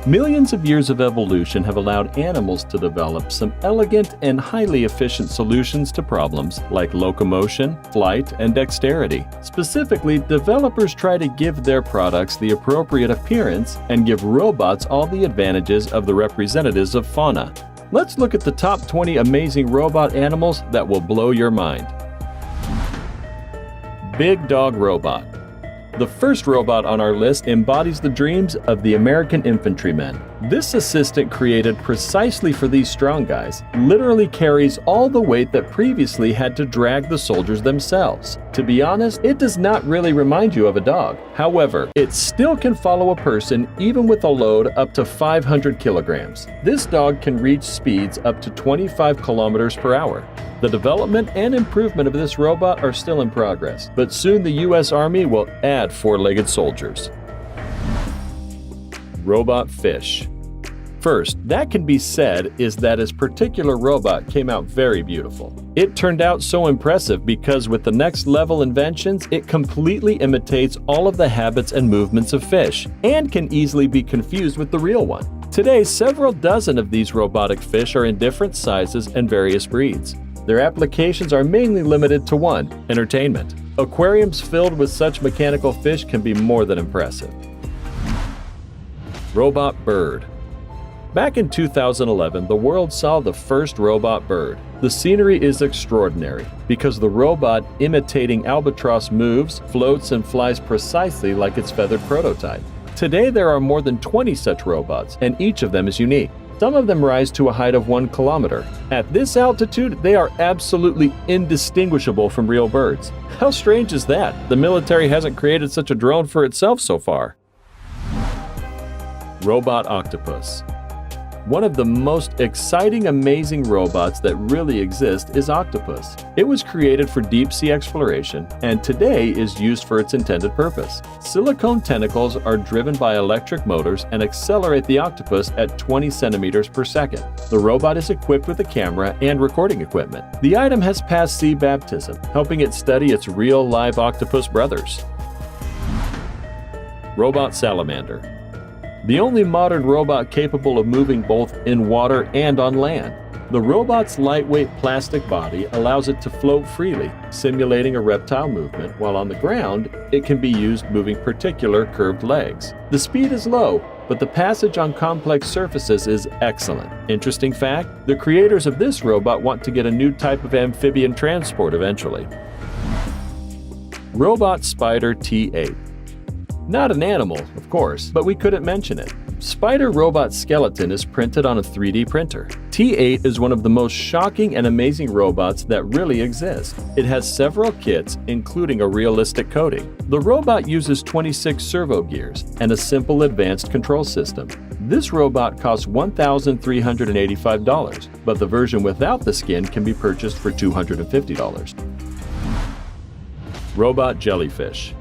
Millions of years of evolution have allowed animals to develop some elegant and highly efficient solutions to problems like locomotion, flight, and dexterity. Specifically, developers try to give their products the appropriate appearance and give robots all the advantages of the representatives of fauna. Let's look at the top 20 amazing robot animals that will blow your mind. Big Dog Robot. The first robot on our list embodies the dreams of the American infantrymen. This assistant, created precisely for these strong guys, literally carries all the weight that previously had to drag the soldiers themselves. To be honest, it does not really remind you of a dog. However, it still can follow a person even with a load up to 500 kilograms. This dog can reach speeds up to 25 kilometers per hour. The development and improvement of this robot are still in progress, but soon the U.S. Army will add four-legged soldiers. Robot Fish. First, that can be said is that this particular robot came out very beautiful. It turned out so impressive because with the next level inventions, it completely imitates all of the habits and movements of fish and can easily be confused with the real one. Today, several dozen of these robotic fish are in different sizes and various breeds. Their applications are mainly limited to one: entertainment. Aquariums filled with such mechanical fish can be more than impressive. Robot Bird. Back in 2011, the world saw the first robot bird. The scenery is extraordinary because the robot, imitating albatross, moves, floats, and flies precisely like its feathered prototype. Today, there are more than 20 such robots, and each of them is unique. Some of them rise to a height of 1 kilometer. At this altitude, they are absolutely indistinguishable from real birds. How strange is that? The military hasn't created such a drone for itself so far. Robot Octopus. One of the most exciting, amazing robots that really exist is Octopus. It was created for deep-sea exploration and today is used for its intended purpose. Silicone tentacles are driven by electric motors and accelerate the octopus at 20 centimeters per second. The robot is equipped with a camera and recording equipment. The item has passed sea baptism, helping it study its real live octopus brothers. Robot Salamander. The only modern robot capable of moving both in water and on land. The robot's lightweight plastic body allows it to float freely, simulating a reptile movement, while on the ground, it can be used moving particular curved legs. The speed is low, but the passage on complex surfaces is excellent. Interesting fact, the creators of this robot want to get a new type of amphibian transport eventually. Robot Spider T8. Not an animal, of course, but we couldn't mention it. Spider Robot skeleton is printed on a 3D printer. T8 is one of the most shocking and amazing robots that really exist. It has several kits, including a realistic coating. The robot uses 26 servo gears and a simple advanced control system. This robot costs $1,385, but the version without the skin can be purchased for $250. Robot Jellyfish.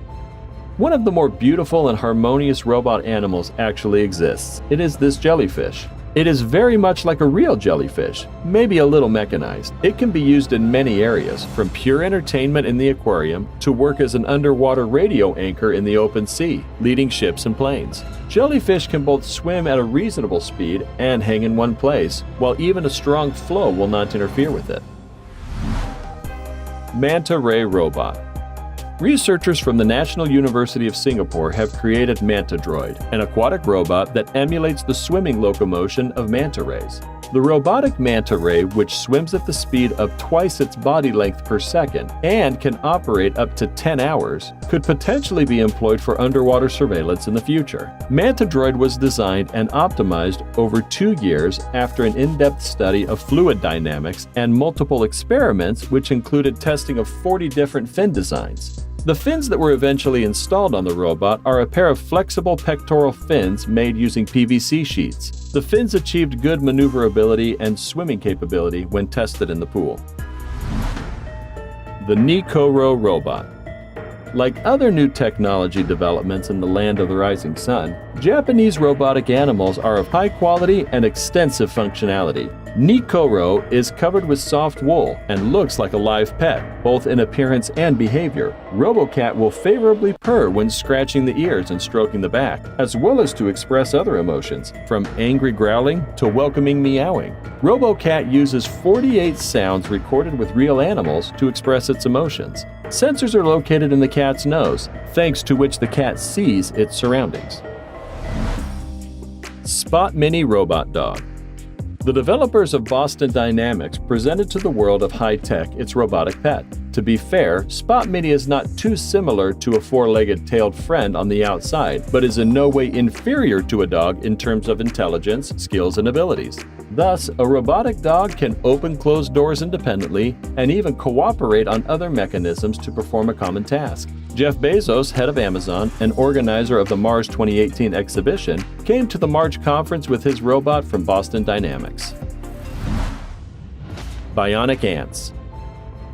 One of the more beautiful and harmonious robot animals actually exists. It is this jellyfish. It is very much like a real jellyfish, maybe a little mechanized. It can be used in many areas, from pure entertainment in the aquarium to work as an underwater radio anchor in the open sea, leading ships and planes. Jellyfish can both swim at a reasonable speed and hang in one place, while even a strong flow will not interfere with it. Manta Ray Robot. Researchers from the National University of Singapore have created Manta Droid, an aquatic robot that emulates the swimming locomotion of manta rays. The robotic manta ray, which swims at the speed of twice its body length per second and can operate up to 10 hours, could potentially be employed for underwater surveillance in the future. Manta Droid was designed and optimized over 2 years after an in-depth study of fluid dynamics and multiple experiments, which included testing of 40 different fin designs. The fins that were eventually installed on the robot are a pair of flexible pectoral fins made using PVC sheets. The fins achieved good maneuverability and swimming capability when tested in the pool. The Nikoro Robot. Like other new technology developments in the land of the rising sun, Japanese robotic animals are of high quality and extensive functionality. Nikoro is covered with soft wool and looks like a live pet, both in appearance and behavior. RoboCat will favorably purr when scratching the ears and stroking the back, as well as to express other emotions, from angry growling to welcoming meowing. RoboCat uses 48 sounds recorded with real animals to express its emotions. Sensors are located in the cat's nose, thanks to which the cat sees its surroundings. Spot Mini Robot Dog. The developers of Boston Dynamics presented to the world of high-tech its robotic pet. To be fair, Spot Mini is not too similar to a four-legged tailed friend on the outside, but is in no way inferior to a dog in terms of intelligence, skills, and abilities. Thus, a robotic dog can open closed doors independently and even cooperate on other mechanisms to perform a common task. Jeff Bezos, head of Amazon and organizer of the Mars 2018 exhibition, came to the March conference with his robot from Boston Dynamics. Bionic Ants.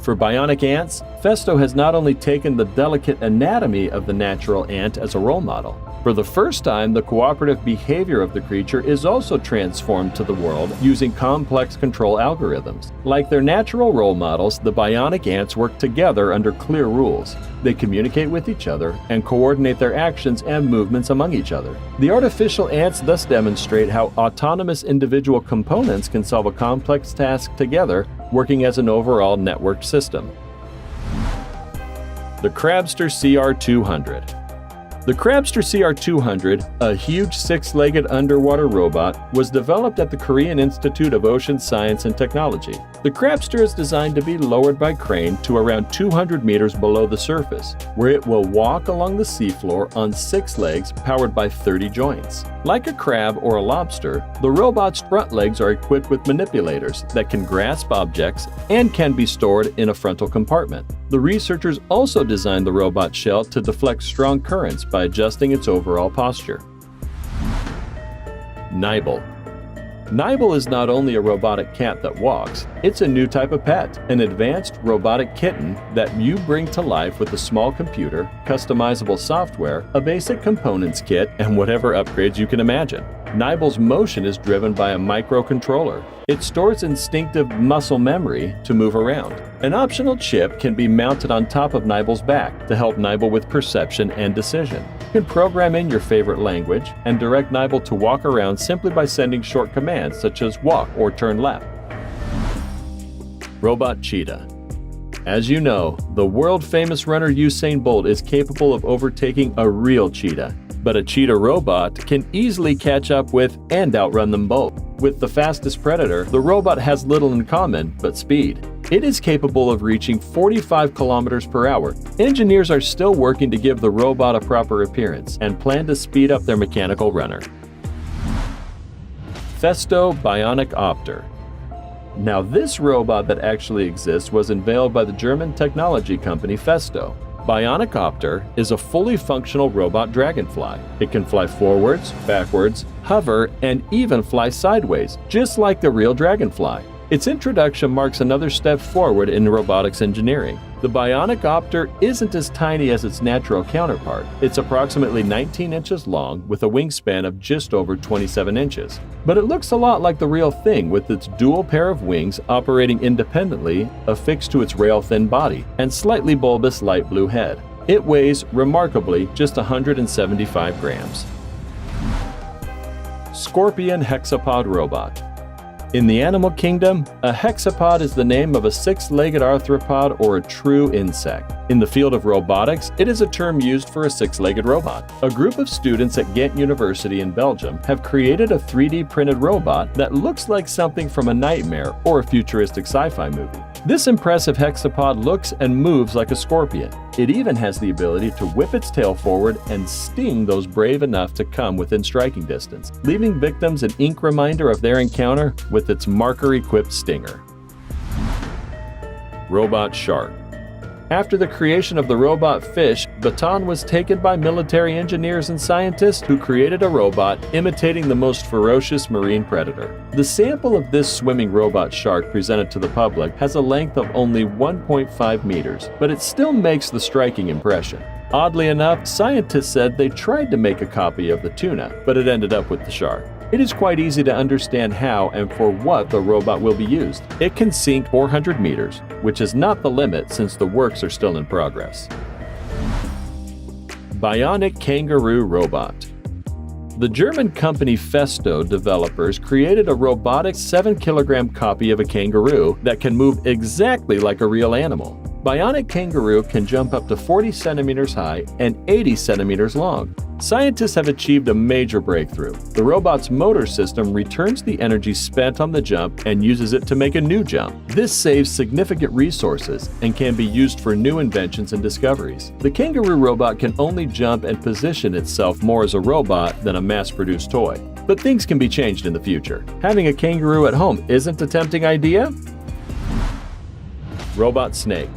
For bionic ants, Festo has not only taken the delicate anatomy of the natural ant as a role model. For the first time, the cooperative behavior of the creature is also transformed to the world using complex control algorithms. Like their natural role models, the bionic ants work together under clear rules. They communicate with each other and coordinate their actions and movements among each other. The artificial ants thus demonstrate how autonomous individual components can solve a complex task together, working as an overall networked system. The Crabster CR200. The Crabster CR200, a huge six-legged underwater robot, was developed at the Korean Institute of Ocean Science and Technology. The Crabster is designed to be lowered by crane to around 200 meters below the surface, where it will walk along the seafloor on 6 legs powered by 30 joints. Like a crab or a lobster, the robot's front legs are equipped with manipulators that can grasp objects and can be stored in a frontal compartment. The researchers also designed the robot shell to deflect strong currents by adjusting its overall posture. Nibble. Nibble is not only a robotic cat that walks, it's a new type of pet, an advanced robotic kitten that you bring to life with a small computer, customizable software, a basic components kit, and whatever upgrades you can imagine. Nibble's motion is driven by a microcontroller. It stores instinctive muscle memory to move around. An optional chip can be mounted on top of Nibble's back to help Nibble with perception and decision. You can program in your favorite language and direct Nibble to walk around simply by sending short commands such as walk or turn left. Robot Cheetah. As you know, the world-famous runner Usain Bolt is capable of overtaking a real cheetah. But a cheetah robot can easily catch up with and outrun them both. With the fastest predator, the robot has little in common but speed. It is capable of reaching 45 kilometers per hour. Engineers are still working to give the robot a proper appearance and plan to speed up their mechanical runner. Festo Bionic Opter. Now this robot that actually exists was unveiled by the German technology company Festo. Bionic Opter is a fully functional robot dragonfly. It can fly forwards, backwards, hover, and even fly sideways, just like the real dragonfly. Its introduction marks another step forward in robotics engineering. The Bionic Opter isn't as tiny as its natural counterpart. It's approximately 19 inches long with a wingspan of just over 27 inches. But it looks a lot like the real thing with its dual pair of wings operating independently, affixed to its rail-thin body, and slightly bulbous light blue head. It weighs, remarkably, just 175 grams. Scorpion Hexapod Robot. In the animal kingdom, a hexapod is the name of a six-legged arthropod or a true insect. In the field of robotics, it is a term used for a six-legged robot. A group of students at Ghent University in Belgium have created a 3D printed robot that looks like something from a nightmare or a futuristic sci-fi movie. This impressive hexapod looks and moves like a scorpion. It even has the ability to whip its tail forward and sting those brave enough to come within striking distance, leaving victims an ink reminder of their encounter with its marker-equipped stinger. Robot Shark. After the creation of the robot fish, baton was taken by military engineers and scientists who created a robot imitating the most ferocious marine predator. The sample of this swimming robot shark presented to the public has a length of only 1.5 meters, but it still makes the striking impression. Oddly enough, scientists said they tried to make a copy of the tuna, but it ended up with the shark. It is quite easy to understand how and for what the robot will be used. It can sink 400 meters, which is not the limit since the works are still in progress. Bionic Kangaroo Robot. The German company Festo developers created a robotic 7-kilogram copy of a kangaroo that can move exactly like a real animal. Bionic Kangaroo can jump up to 40 centimeters high and 80 centimeters long. Scientists have achieved a major breakthrough. The robot's motor system returns the energy spent on the jump and uses it to make a new jump. This saves significant resources and can be used for new inventions and discoveries. The kangaroo robot can only jump and position itself more as a robot than a mass-produced toy. But things can be changed in the future. Having a kangaroo at home isn't a tempting idea? Robot Snake.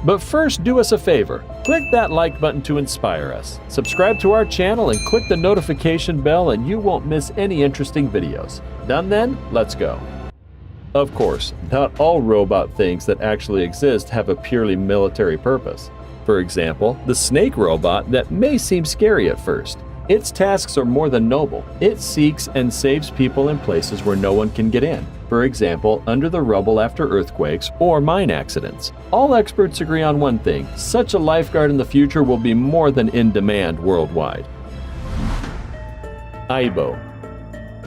But first, do us a favor. Click that like button to inspire us. Subscribe to our channel and click the notification bell and you won't miss any interesting videos. Done then? Let's go. Of course, not all robot things that actually exist have a purely military purpose. For example, the snake robot that may seem scary at first. Its tasks are more than noble. It seeks and saves people in places where no one can get in. For example, under the rubble after earthquakes or mine accidents. All experts agree on one thing: such a lifeguard in the future will be more than in demand worldwide. Aibo.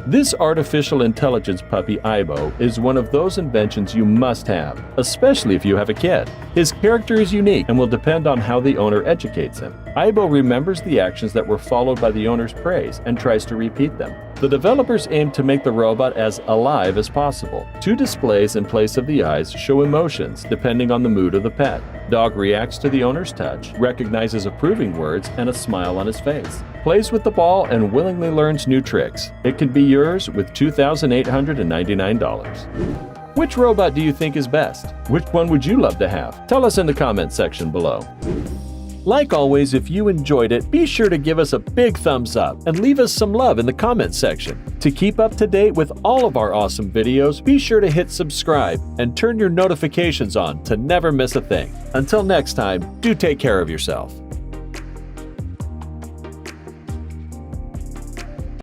This artificial intelligence puppy Aibo is one of those inventions you must have, especially if you have a kid. His character is unique and will depend on how the owner educates him. Aibo remembers the actions that were followed by the owner's praise and tries to repeat them. The developers aim to make the robot as alive as possible. 2 displays in place of the eyes show emotions depending on the mood of the pet. Dog reacts to the owner's touch, recognizes approving words and a smile on his face, plays with the ball and willingly learns new tricks. It can be yours with $2,899. Which robot do you think is best? Which one would you love to have? Tell us in the comment section below. Like always, if you enjoyed it, be sure to give us a big thumbs up and leave us some love in the comment section. To keep up to date with all of our awesome videos, be sure to hit subscribe and turn your notifications on to never miss a thing. Until next time, do take care of yourself.